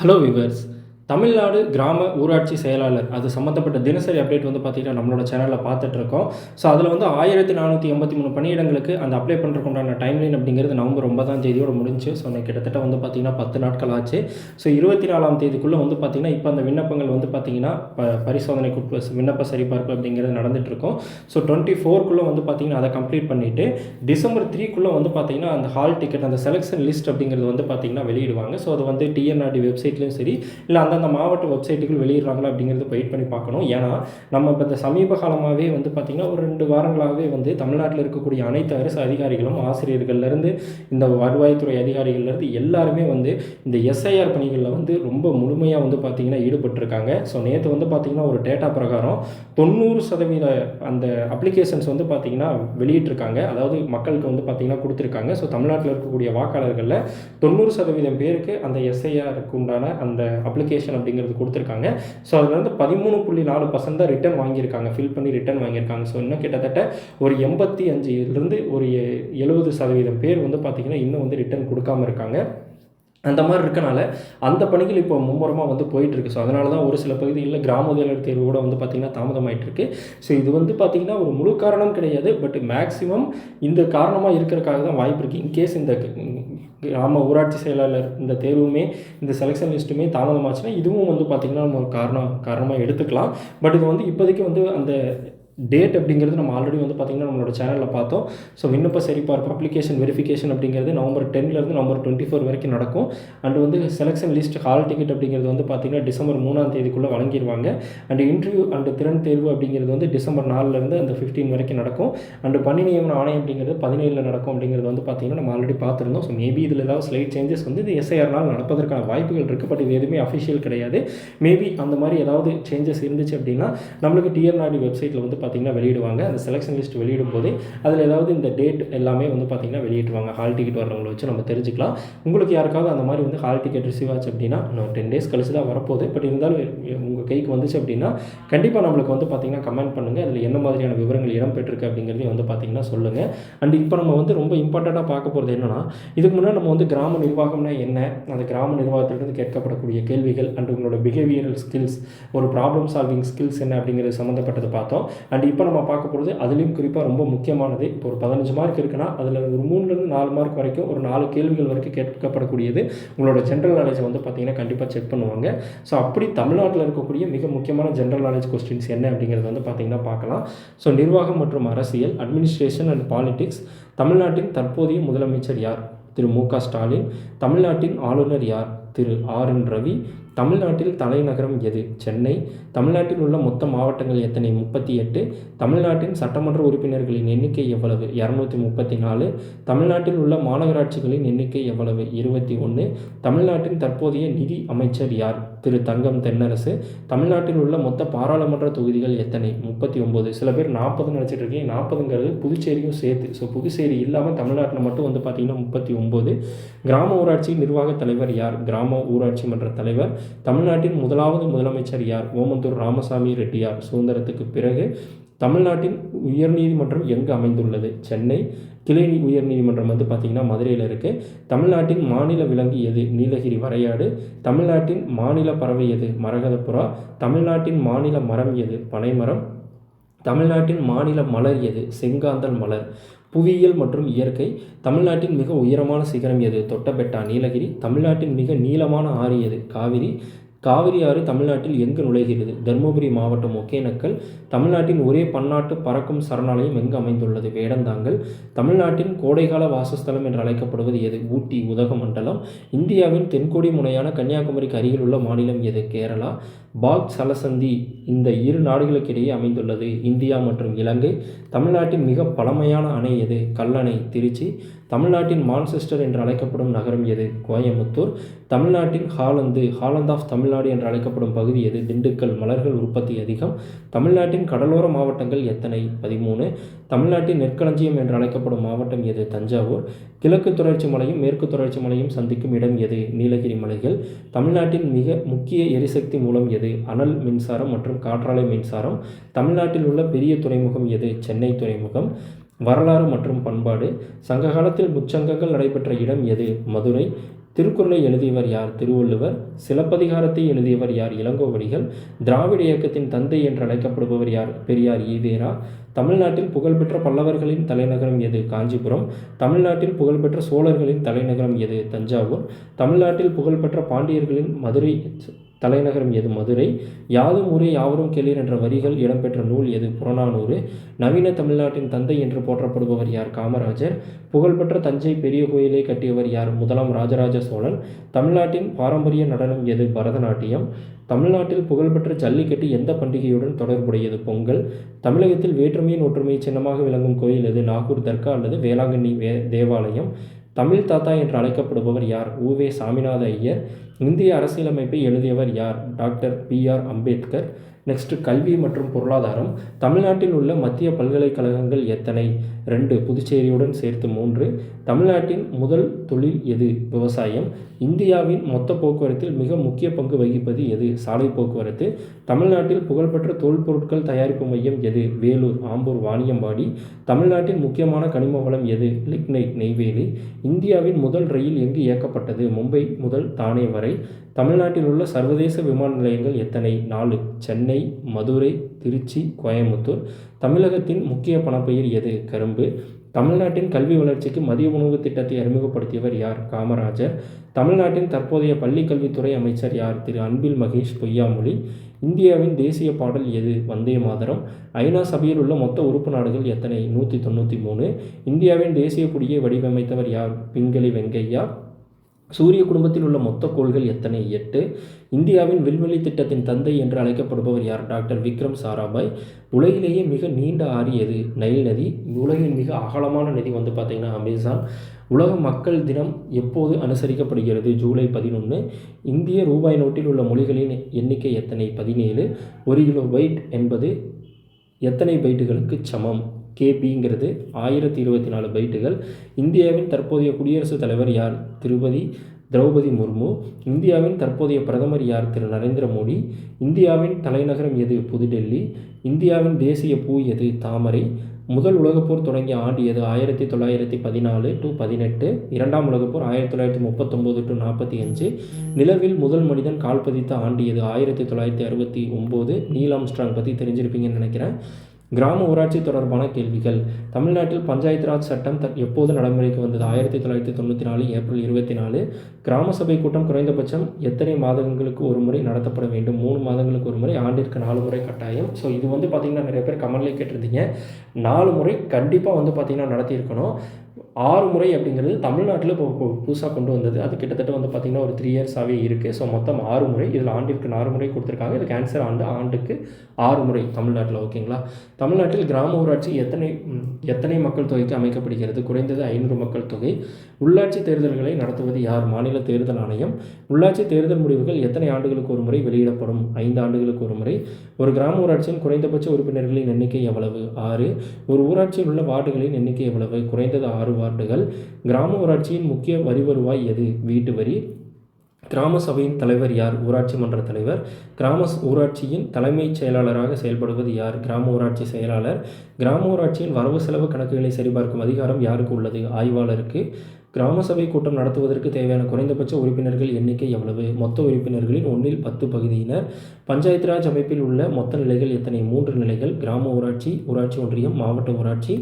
Hello viewers. Tamil Nadu கிராம ஊராட்சி செயலாளர் அது சம்மந்தப்பட்ட தினசரி அப்டேட் வந்து பார்த்தீங்கன்னா நம்மளோட சேனலில் பார்த்துட்ருக்கோம். ஸோ அதில் வந்து 1483 பணியிடங்களுக்கு அந்த அப்ளை பண்ணுறதுக்கு உண்டான டைம்லைன் அப்படிங்கிறது நவம்பர் 9ஆம் தேதியோட முடிஞ்சு. ஸோ கிட்டத்தட்ட வந்து பார்த்தீங்கன்னா 10 நாட்கள் ஆச்சு. ஸோ 24ஆம் தேதிக்குள்ளே வந்து பார்த்தீங்கன்னா இப்போ அந்த விண்ணப்பங்கள் வந்து பார்த்தீங்கன்னா பரிசோதனைக்கு விண்ணப்ப சரிபார்ப்பு அப்படிங்கிறது நடந்துகிட்ருக்கோம். ஸோ 24க்குள்ளே வந்து பார்த்தீங்கன்னா அதை கம்ப்ளீட் பண்ணிவிட்டு டிசம்பர் 3க்குள்ளே வந்து பார்த்தீங்கன்னா அந்த ஹால் டிக்கெட் அந்த செலெக்ஷன் லிஸ்ட் அப்படிங்கிறது வந்து பார்த்தீங்கன்னா வெளியிடுவாங்க. ஸோ அது வந்து டிஎன்ஆர்டி வெப்சைட்லையும் சரி இல்லை அந்தந்த மாவட்ட வெப்சைட்டுகள் வெளியிடுறாங்களா அப்படிங்கிறது வெயிட் பண்ணி பார்க்கணும். ஏன்னா நம்ம இப்போ இந்த சமீப காலமாகவே வந்து பார்த்திங்கன்னா ஒரு 2 வாரங்களாகவே வந்து தமிழ்நாட்டில் இருக்கக்கூடிய அனைத்து அரசு அதிகாரிகளும் ஆசிரியர்கள்லேருந்து இந்த வருவாய்த்துறை அதிகாரிகள்லேருந்து எல்லாருமே வந்து இந்த எஸ்ஐஆர் பணிகளில் வந்து ரொம்ப முழுமையாக வந்து பார்த்திங்கன்னா ஈடுபட்டிருக்காங்க. ஸோ நேற்று வந்து பார்த்திங்கன்னா ஒரு டேட்டா பிரகாரம் 90% அந்த அப்ளிகேஷன்ஸ் வந்து பார்த்திங்கன்னா வெளியிட்டிருக்காங்க. அதாவது மக்களுக்கு வந்து பார்த்திங்கன்னா கொடுத்துருக்காங்க. ஸோ தமிழ்நாட்டில் இருக்கக்கூடிய வாக்காளர்களில் 90% பேருக்கு அந்த எஸ்ஐஆருக்கு உண்டான அந்த அப்ளிகேஷன் அப்படிங்கிறது கொடுத்துருக்காங்க. ஸோ அதில் வந்து 13.4% தான் ரிட்டர்ன் வாங்கியிருக்காங்க, ஃபில் பண்ணி ரிட்டர்ன் வாங்கியிருக்காங்க. ஸோ இன்னும் கிட்டத்தட்ட ஒரு 85லிருந்து ஒரு 70% பேர் வந்து பார்த்திங்கன்னா இன்னும் வந்து ரிட்டர்ன் கொடுக்காமல் இருக்காங்க. அந்த மாதிரி இருக்கனால அந்த பணிகள் இப்போ மும்முரமாக வந்து போயிட்டுருக்கு. ஸோ அதனால தான் ஒரு சில பகுதிகளில் கிராம முதல்வர் தேர்வு கூட வந்து பார்த்திங்கன்னா தாமதமாயிட்டிருக்கு. ஸோ இது வந்து பார்த்திங்கன்னா ஒரு முழு காரணம் கிடையாது. பட் மேக்ஸிமம் இந்த காரணமாக இருக்கிறதுக்காக தான் வாய்ப்பு இருக்குது. இன்கேஸ் இந்த கிராம ஊராட்சி செயலாளர் இந்த தேர்வுமே இந்த செலெக்ஷன் லிஸ்ட்டுமே தாமதமாச்சுன்னா இதுவும் வந்து பார்த்திங்கன்னா நம்ம காரணமாக எடுத்துக்கலாம். பட் இது வந்து இப்போதைக்கு வந்து அந்த டேட் அப்படிங்கிறது நம்ம ஆல்ரெடி வந்து பார்த்திங்கன்னா நம்மளோட சேனலில் பார்த்தோம். ஸோ விண்ணப்ப சரிபார்ப்பு அப்ளிகேஷன் வெரிஃபிகேஷன் அப்படிங்கிறது நவம்பர் 10லேருந்து நவம்பர் 24 வரைக்கும் நடக்கும். அண்ட் வந்து செலெக்ஷன் லிஸ்ட் ஹால் டிக்கெட் அப்படிங்கிறது வந்து பார்த்திங்கன்னா டிசம்பர் 3ஆம் தேதிக்குள்ளே வழங்கிடுவாங்க. அண்ட் இன்டர்வியூ அண்ட் திறன் தேர்வு அப்படிங்கிறது வந்து டிசம்பர் 4லேருந்து அந்த 15 வரைக்கும் நடக்கும். அண்ட் பணி நியமன ஆணையம் அப்படிங்கிறது 17 நடக்கும் அப்படிங்கிறது வந்து பார்த்திங்கன்னா நம்ம ஆல்ரெடி பார்த்துருந்தோம். ஸோ மேபி இதில் ஏதாவது ஸ்லைட் சேஞ்சஸ் வந்து இந்த எஸ்ஐஆர்னால் நடப்பதற்கான வாய்ப்புகள் இருக்குது. பட் இது எதுவுமே அஃபிஷியல் கிடையாது. மேபி அந்த மாதிரி ஏதாவது சேஞ்சஸ் இருந்துச்சு அப்படின்னா நம்மளுக்கு டிஎன்ஆர்டி வெப்சைட்டில் வந்து பார்த்திங்கன்னா வெளியிடுவாங்க. அந்த செலெக்ஷன் லிஸ்ட் வெளியிடும் போதே அதில் ஏதாவது இந்த டேட் எல்லாமே வந்து பார்த்திங்கன்னா வெளியிடுவாங்க. ஹால் டிக்கெட் வரவங்களை வச்சு நம்ம தெரிஞ்சுக்கலாம். உங்களுக்கு யாருக்காவது அந்த மாதிரி வந்து ஹால் டிக்கெட் ரிசீவ் ஆச்சு அப்படின்னா இன்னும் 10 டேஸ் கழிச்சு தான் வரப்போகுது. பட் இருந்தாலும் உங்கள் கைக்கு வந்துச்சு அப்படின்னா கண்டிப்பாக நம்மளுக்கு வந்து பார்த்திங்கன்னா கமெண்ட் பண்ணுங்கள். அதில் என்ன மாதிரியான விவரங்கள் இடம்பெற்றிருக்கு அப்படிங்கிறதையும் வந்து பார்த்திங்கன்னா சொல்லுங்கள். அண்ட் இப்போ நம்ம வந்து ரொம்ப இம்பார்ட்டண்ட்டாக பார்க்க போகிறது என்னென்னா, இதுக்கு முன்னாடி நம்ம வந்து கிராம நிர்வாகம்னா என்ன, அந்த கிராம நிர்வாகத்திலிருந்து கேட்கப்படக்கூடிய கேள்விகள் அண்ட் உங்களோட பிஹேவியரல் ஸ்கில்ஸ், ஒரு ப்ராப்ளம் சால்விங் ஸ்கில்ஸ் என்ன அப்படிங்கிறது சம்மந்தப்பட்டது பார்த்தோம். அண்ட் இப்போ நம்ம பார்க்க போகிறது அதுலேயும் குறிப்பாக ரொம்ப முக்கியமானது. இப்போ ஒரு 15 மார்க் இருக்குன்னா அதில் ஒரு 3லேருந்து 4 மார்க் வரைக்கும் ஒரு 4 கேள்விகள் வரைக்கும் கேட்கப்படக்கூடியது உங்களோட ஜென்ரல் நாலேஜை வந்து பார்த்திங்கன்னா கண்டிப்பாக செக் பண்ணுவாங்க. ஸோ அப்படி தமிழ்நாட்டில் இருக்கக்கூடிய மிக முக்கியமான ஜென்ரல் நாலேஜ் கொஸ்டின்ஸ் என்ன அப்படிங்கிறது வந்து பார்த்திங்கன்னா பார்க்கலாம். ஸோ நிர்வாகம் மற்றும் அரசியல், அட்மினிஸ்ட்ரேஷன் அண்ட் பாலிடிக்ஸ். தமிழ்நாட்டின் தற்போதைய முதலமைச்சர் யார்? திரு மு.க. ஸ்டாலின். தமிழ்நாட்டின் ஆளுநர் யார்? திரு ஆர்.என். ரவி. தமிழ்நாட்டில் தலைநகரம் எது? சென்னை. தமிழ்நாட்டில் உள்ள மொத்த மாவட்டங்கள் எத்தனை? 38. தமிழ்நாட்டின் சட்டமன்ற உறுப்பினர்களின் எண்ணிக்கை எவ்வளவு? 234. தமிழ்நாட்டில் உள்ள மாநகராட்சிகளின் எண்ணிக்கை எவ்வளவு? 21. தமிழ்நாட்டின் தற்போதைய நிதி அமைச்சர் யார்? திரு தங்கம் தென்னரசு. தமிழ்நாட்டில் உள்ள மொத்த பாராளுமன்ற தொகுதிகள் எத்தனை? 39. சில பேர் 40 நினச்சிட்டு இருக்கீங்க. 40ங்கிறது புதுச்சேரியும் சேர்த்து. ஸோ புதுச்சேரி இல்லாமல் தமிழ்நாட்டில் மட்டும் வந்து பார்த்திங்கன்னா 39. கிராம ஊராட்சி நிர்வாக தலைவர் யார்? கிராம ஊராட்சி மன்ற தலைவர். தமிழ்நாட்டின் முதலாவது முதலமைச்சர் யார்? ஓமந்தூர் ராமசாமி ரெட்டியார். சுதந்திரத்துக்கு பிறகு. தமிழ்நாட்டின் உயர்நீதிமன்றம் எங்கு அமைந்துள்ளது? சென்னை. கிளை உயர்நீதிமன்றம் வந்து பார்த்திங்கன்னா மதுரையில் இருக்குது. தமிழ்நாட்டின் மாநில விலங்கு எது? நீலகிரி வரையாடு. தமிழ்நாட்டின் மாநில பறவை எது? மரகதப்புறா. தமிழ்நாட்டின் மாநில மரம் எது? பனைமரம். தமிழ்நாட்டின் மாநில மலர் எது? செங்காந்தல் மலர். புவியியல் மற்றும் இயற்கை. தமிழ்நாட்டின் மிக உயரமான சிகரம் எது? தொட்டபெட்டா நீலகிரி. தமிழ்நாட்டின் மிக நீளமான ஆறு எது? காவிரி. காவிரி ஆறு தமிழ்நாட்டில் எங்கு நுழைகிறது? தருமபுரி மாவட்டம் ஒகேனக்கல். தமிழ்நாட்டின் ஒரே பன்னாட்டு பறக்கும் சரணாலயம் எங்கு அமைந்துள்ளது? வேடந்தாங்கல். தமிழ்நாட்டின் கோடைகால வாசஸ்தலம் என்று அழைக்கப்படுவது எது? ஊட்டி உதகமண்டலம். இந்தியாவின் தென்கோடி முனையான கன்னியாகுமரிக்கு அருகில் உள்ள மாநிலம் எது? கேரளா. பாக் சலசந்தி இந்த இரு நாடுகளுக்கிடையே அமைந்துள்ளது. இந்தியா மற்றும் இலங்கை. தமிழ்நாட்டின் மிக பழமையான அணை எது? கல்லணை திருச்சி. தமிழ்நாட்டின் மான்செஸ்டர் என்று அழைக்கப்படும் நகரம் எது? கோயம்புத்தூர். தமிழ்நாட்டின் ஹாலந்து ஆஃப் தமிழ்நாடு என்று அழைக்கப்படும் பகுதி எது? திண்டுக்கல். மலர்கள் உற்பத்தி அதிகம். தமிழ்நாட்டின் கடலோர மாவட்டங்கள் எத்தனை? 13. தமிழ்நாட்டின் நெற்களஞ்சியம் என்று அழைக்கப்படும் மாவட்டம் எது? தஞ்சாவூர். கிழக்கு தொடர்ச்சி மலையும் மேற்கு தொடர்ச்சி மலையும் சந்திக்கும் இடம் எது? நீலகிரி மலைகள். தமிழ்நாட்டின் மிக முக்கிய எரிசக்தி மூலம் எது? அனல் மின்சாரம் மற்றும் காற்றாலை மின்சாரம். தமிழ்நாட்டில் உள்ள பெரிய துறைமுகம் எது? சென்னை துறைமுகம். வரலாறு மற்றும் பண்பாடு. சங்க காலத்தில் முச்சங்கங்கள் நடைபெற்ற இடம் எது? மதுரை. திருக்குறளை எழுதியவர் யார்? திருவள்ளுவர். சிலப்பதிகாரத்தை எழுதியவர் யார்? இளங்கோவடிகள். திராவிட இயக்கத்தின் தந்தை என்று அழைக்கப்படுபவர் யார்? பெரியார் ஈவேரா. தமிழ்நாட்டில் புகழ்பெற்ற பல்லவர்களின் தலைநகரம் எது? காஞ்சிபுரம். தமிழ்நாட்டில் புகழ்பெற்ற சோழர்களின் தலைநகரம் எது? தஞ்சாவூர். தமிழ்நாட்டில் புகழ்பெற்ற பாண்டியர்களின் மதுரை தலைநகரம் எது? மதுரை. யாதும் ஊரே யாவரும் கேளீர் என்ற வரிகள் இடம்பெற்ற நூல் எது? புறநானூறு. நவீன தமிழ்நாட்டின் தந்தை என்று போற்றப்படுபவர் யார்? காமராஜர். புகழ்பெற்ற தஞ்சை பெரிய கோயிலை கட்டியவர் யார்? முதலாம் ராஜராஜ சோழன். தமிழ்நாட்டின் பாரம்பரிய நடனம் எது? பரதநாட்டியம். தமிழ்நாட்டில் புகழ்பெற்ற ஜல்லிக்கட்டு எந்த பண்டிகையுடன் தொடர்புடையது? பொங்கல். தமிழகத்தில் வேற்றுமையின் ஒற்றுமை சின்னமாக விளங்கும் கோயில் எது? நாகூர் தர்கா அல்லது வேளாங்கண்ணி தேவாலயம். தமிழ் தாத்தா என்று அழைக்கப்படுபவர் யார்? உ.வே. சாமிநாத ஐயர். இந்திய அரசியலமைப்பை எழுதியவர் யார்? Doctor B.R.. அம்பேத்கர். நெக்ஸ்ட் கல்வி மற்றும் பொருளாதாரம். தமிழ்நாட்டில் உள்ள மத்திய பல்கலைக்கழகங்கள் எத்தனை? 2, புதுச்சேரியுடன் சேர்த்து 3. தமிழ்நாட்டின் முதல் தொழில் எது? விவசாயம். இந்தியாவின் மொத்த போக்குவரத்தில் மிக முக்கிய பங்கு வகிப்பது எது? சாலை போக்குவரத்து. தமிழ்நாட்டில் புகழ்பெற்ற தோல் பொருட்கள் தயாரிப்பு மையம் எது? வேலூர், ஆம்பூர், வாணியம்பாடி. தமிழ்நாட்டின் முக்கியமான கனிம வளம் எது? லிக்னைட், நெய்வேலி. இந்தியாவின் முதல் ரயில் எங்கு இயக்கப்பட்டது? மும்பை முதல் தானே வரை. தமிழ்நாட்டில் உள்ள சர்வதேச விமான நிலையங்கள் எத்தனை? 4. சென்னை, மதுரை, திருச்சி, கோயம்புத்தூர். தமிழகத்தின் முக்கிய பணப்பயிர் எது? கரும்பு. தமிழ்நாட்டின் கல்வி வளர்ச்சிக்கு மதிய உணவு திட்டத்தை அறிமுகப்படுத்தியவர் யார்? காமராஜர். தமிழ்நாட்டின் தற்போதைய பள்ளிக்கல்வித்துறை அமைச்சர் யார்? திரு அன்பில் மகேஷ் பொய்யாமொழி. இந்தியாவின் தேசிய பாடல் எது? வந்தே மாதரம். ஐநா சபையில் உள்ள மொத்த உறுப்பு நாடுகள் எத்தனை? 193. இந்தியாவின் தேசிய கொடியை வடிவமைத்தவர் யார்? பிங்களி வெங்கையா. சூரிய குடும்பத்தில் உள்ள மொத்த கோள்கள் எத்தனை? 8. இந்தியாவின் விண்வெளி திட்டத்தின் தந்தை என்று அழைக்கப்படுபவர் யார்? டாக்டர் விக்ரம் சாராபாய். உலகிலேயே மிக நீண்ட ஆறு எது? நைல் நதி. உலகின் மிக அகலமான நதி வந்து பார்த்திங்கன்னா அமேசான். உலக மக்கள் தினம் எப்போது அனுசரிக்கப்படுகிறது? ஜூலை 11. இந்திய ரூபாய் நோட்டில் உள்ள மொழிகளின் எண்ணிக்கை எத்தனை? 17. 1 கிலோ பைட் என்பது எத்தனை பைட்டுகளுக்கு சமம்? கேபிங்கிறது 1024 பைட்டுகள். இந்தியாவின் தற்போதைய குடியரசுத் தலைவர் யார்? திரௌபதி முர்மு. இந்தியாவின் தற்போதைய பிரதமர் யார்? திரு நரேந்திர மோடி. இந்தியாவின் தலைநகரம் எது? புதுடெல்லி. இந்தியாவின் தேசிய பூ எது? தாமரை. முதல் உலகப்போர் தொடங்கிய ஆண்டு எது? 1914 to 18. இரண்டாம் உலகப்போர் 1939 to 45. நிலவில் முதல் மனிதன் கால் பதித்த ஆண்டு எது? 1969. நீல் ஆம்ஸ்ட்ராங் பற்றி தெரிஞ்சிருப்பீங்கன்னு நினைக்கிறேன். கிராம ஊராட்சி தொடர்பான கேள்விகள். தமிழ்நாட்டில் பஞ்சாயத்து ராஜ் சட்டம் எப்போது நடைமுறைக்கு வந்தது? 1994 ஏப்ரல் 24. கிராம சபை கூட்டம் குறைந்தபட்சம் எத்தனை மாதங்களுக்கு ஒரு முறை நடத்தப்பட வேண்டும்? 3 மாதங்களுக்கு ஒரு முறை. ஆண்டிற்கு 4 முறை கட்டாயம். ஸோ இது வந்து பார்த்திங்கன்னா நிறைய பேர் கமெண்ட்லேயே கேட்டிருந்தீங்க. 4 முறை கண்டிப்பாக வந்து பார்த்திங்கன்னா நடத்தியிருக்கணும். 6 முறை அப்படிங்கிறது தமிழ்நாட்டில் இப்போ புதுசாக கொண்டு வந்தது. அது கிட்டத்தட்ட வந்து பார்த்திங்கன்னா ஒரு 3 இயர்ஸாகவே இருக்குது. ஸோ மொத்தம் 6 முறை. இதில் ஆண்டிற்கு 4 முறை கொடுத்துருக்காங்க. இதுக்கு ஆன்சர் ஆண்டுக்கு 6 முறை தமிழ்நாட்டில். ஓகேங்களா? தமிழ்நாட்டில் கிராம ஊராட்சி எத்தனை மக்கள் தொகைக்கு அமைக்கப்படுகிறது? குறைந்தது 500 மக்கள் தொகை. உள்ளாட்சி தேர்தல்களை நடத்துவது யார்? மாநில தேர்தல் ஆணையம். உள்ளாட்சி தேர்தல் முடிவுகள் எத்தனை ஆண்டுகளுக்கு ஒரு முறை வெளியிடப்படும்? 5 ஆண்டுகளுக்கு ஒரு முறை. ஒரு கிராம ஊராட்சியின் குறைந்தபட்ச உறுப்பினர்களின் எண்ணிக்கை எவ்வளவு? 6. ஒரு ஊராட்சியில் உள்ள வார்டுகளின் எண்ணிக்கை எவ்வளவு? குறைந்தது 6 வார்டுகள். கிராம ஊராட்சியின் முக்கிய வரி வருவாய் எது? வீட்டு வரி. கிராம சபையின் தலைவர் யார்? ஊராட்சி மன்ற தலைவர். கிராம ஊராட்சியின் தலைமைச் செயலாளராக செயல்படுவது யார்? கிராம ஊராட்சி செயலாளர். கிராம ஊராட்சியின் வரவு செலவு கணக்குகளை சரிபார்க்கும் அதிகாரம் யாருக்கு உள்ளது? ஆய்வாளருக்கு. கிராம சபை கூட்டம் நடத்துவதற்கு தேவையான குறைந்தபட்ச உறுப்பினர்கள் எண்ணிக்கை எவ்வளவு? மொத்த உறுப்பினர்களின் 1/10 பகுதியினர். பஞ்சாயத்து ராஜ் அமைப்பில் உள்ள மொத்த நிலைகள் எத்தனை? 3 நிலைகள். கிராம ஊராட்சி, ஊராட்சி ஒன்றியம், மாவட்ட ஊராட்சி.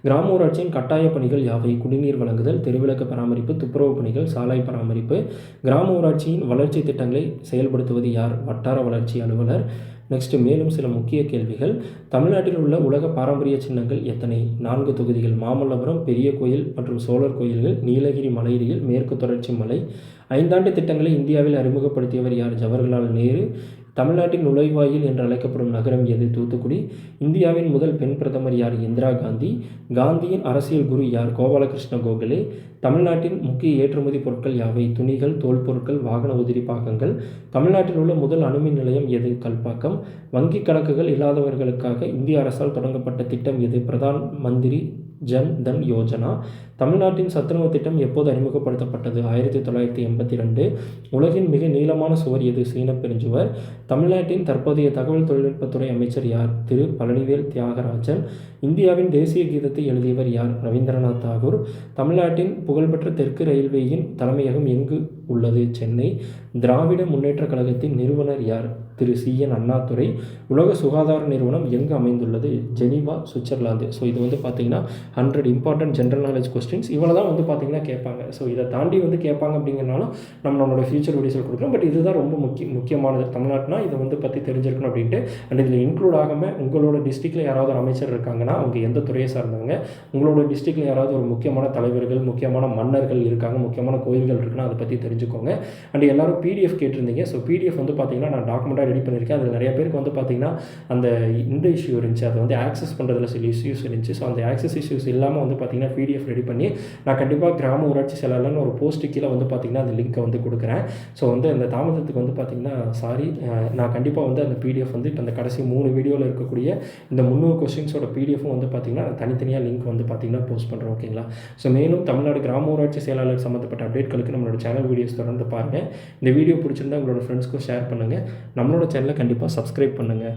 கிராம ஊராட்சியின் கட்டாய பணிகள் யாவை? குடிநீர் வழங்குதல், தெருவிளக்கு பராமரிப்பு, துப்புரவு பணிகள், சாலை பராமரிப்பு. கிராம ஊராட்சியின் வளர்ச்சி திட்டங்களை செயல்படுத்துவது யார்? வட்டார வளர்ச்சி அலுவலர். நெக்ஸ்ட் மேலும் சில முக்கிய கேள்விகள். தமிழ்நாட்டில் உள்ள உலக பாரம்பரிய சின்னங்கள் எத்தனை? 4 தொகுதிகள். மாமல்லபுரம், பெரிய கோயில் மற்றும் சோழர் கோயில்கள், நீலகிரி மலையியல், மேற்கு தொடர்ச்சி மலை. 5 ஆண்டு திட்டங்களை இந்தியாவில் அறிமுகப்படுத்தியவர் யார்? ஜவஹர்லால் நேரு. தமிழ்நாட்டின் நுழைவாயில் என்று அழைக்கப்படும் நகரம் எது? தூத்துக்குடி. இந்தியாவின் முதல் பெண் பிரதமர் யார்? இந்திரா காந்தி. காந்தியின் அரசியல் குரு யார்? கோபாலகிருஷ்ண கோகலே. தமிழ்நாட்டின் முக்கிய ஏற்றுமதி பொருட்கள் யாவை? துணிகள், தோல் பொருட்கள், வாகன உதிரி பாகங்கள். தமிழ்நாட்டில் உள்ள முதல் அணுமின் நிலையம் எது? கல்பாக்கம். வங்கி கணக்குகள் இல்லாதவர்களுக்காக இந்திய அரசால் தொடங்கப்பட்ட திட்டம் எது? பிரதான் மந்திரி ஜன் தன் யோஜனா. தமிழ்நாட்டின் சத்துணவு திட்டம் எப்போது அறிமுகப்படுத்தப்பட்டது? 1982. உலகின் மிக நீளமான சுவர் எது? சீன பெருஞ்சுவர். தமிழ்நாட்டின் தற்போதைய தகவல் தொழில்நுட்பத்துறை அமைச்சர் யார்? திரு பழனிவேல் தியாகராஜன். இந்தியாவின் தேசிய கீதத்தை எழுதியவர் யார்? ரவீந்திரநாத் தாகூர். தமிழ்நாட்டின் புகழ்பெற்ற தெற்கு ரயில்வேயின் தலைமையகம் எங்கு உள்ளது? சென்னை. திராவிட முன்னேற்றக் கழகத்தின் நிறுவனர் யார்? திரு சி.என். அண்ணாதுரை. உலக சுகாதார நிறுவனம் எங்கு அமைந்துள்ளது? Geneva, Switzerland. ஸோ இது வந்து பார்த்தீங்கன்னா 100 இம்பார்ட்டன்ட் ஜென்ரல் நாலேஜ் கொஸ்டின்ஸ். இவ்வளோ தான் வந்து பார்த்தீங்கன்னா கேட்பாங்க. ஸோ இதை தாண்டி வந்து கேட்பாங்க அப்படிங்கிறனாலும் நம்மளோட ஃபியூச்சர் வீடியோஸில் கொடுக்குறோம். பட் இதுதான் ரொம்ப முக்கியமானது. தமிழ்நாட்டினா இதை வந்து பற்றி தெரிஞ்சிருக்கணும் அப்படின்ட்டு. அண்ட் இதில் இன்க்ளூட் ஆகாமல் உங்களோட டிஸ்ட்ரிக்டில் யாராவது ஒரு அமைச்சர் இருக்காங்கன்னா அவங்க எந்த துறையை சார்ந்தவங்க, உங்களோட டிஸ்ட்ரிக்டில் யாராவது ஒரு முக்கியமான தலைவர்கள், முக்கியமான மன்னர்கள் இருக்காங்க, முக்கியமான கோயில்கள் இருக்குன்னா அதை பற்றி தெரிஞ்சுக்கோங்க. அண்ட் எல்லாரும் பிடிஎஃப் கேட்டிருந்தீங்க. ஸோ பிடிஎஃப் வந்து பார்த்தீங்கன்னா நான் டாக்குமெண்ட்டாக ரெடி பண்ணியிருக்கேன். அதில் நிறைய பேருக்கு வந்து பார்த்தீங்கன்னா அந்த இந்த இஷ்யூ இருந்துச்சு, அதை வந்து ஆக்சஸ் பண்ணுறதுல சில இஷ்யூஸ் இருந்துச்சு. ஸோ அந்த ஆக்சஸ் இஷ்யூஸ் இல்லாமல் வந்து பார்த்தீங்கன்னா பிடிஎஃப் ரெடி பண்ணி நான் கண்டிப்பாக கிராம ஊராட்சி செயலாளர்னு ஒரு போஸ்ட்டு கீழே வந்து பார்த்தீங்கன்னா அந்த லிங்க்கை வந்து கொடுக்குறேன். ஸோ வந்து அந்த தாமதத்துக்கு வந்து பார்த்தீங்கன்னா சாரி. நான் கண்டிப்பாக வந்து அந்த பிடிஎஃப் வந்து இப்போ அந்த கடைசி 3 வீடியோவில் இருக்கக்கூடிய இந்த 300 கொஸ்டின்ஸோட பிடிஎஃப்பும் வந்து பார்த்தீங்கன்னா நான் தனித்தனியாக லிங்க் வந்து பார்த்தீங்கன்னா போஸ்ட் பண்ணுறேன். ஓகேங்களா? ஸோ மேலும் தமிழ்நாடு கிராம ஊராட்சி செயலாளர் சம்மந்தப்பட்ட அப்டேட்களுக்கு நம்மளோட சேனல் வீடியோஸ் தொடர்ந்து பாருங்கள். இந்த வீடியோ பிடிச்சிருந்தா உங்களோட ஃப்ரெண்ட்ஸ்க்கும் ஷேர் பண்ணுங்கள். நம்மளோட சேனலை கண்டிப்பாக சப்ஸ்கிரைப் பண்ணுங்கள்.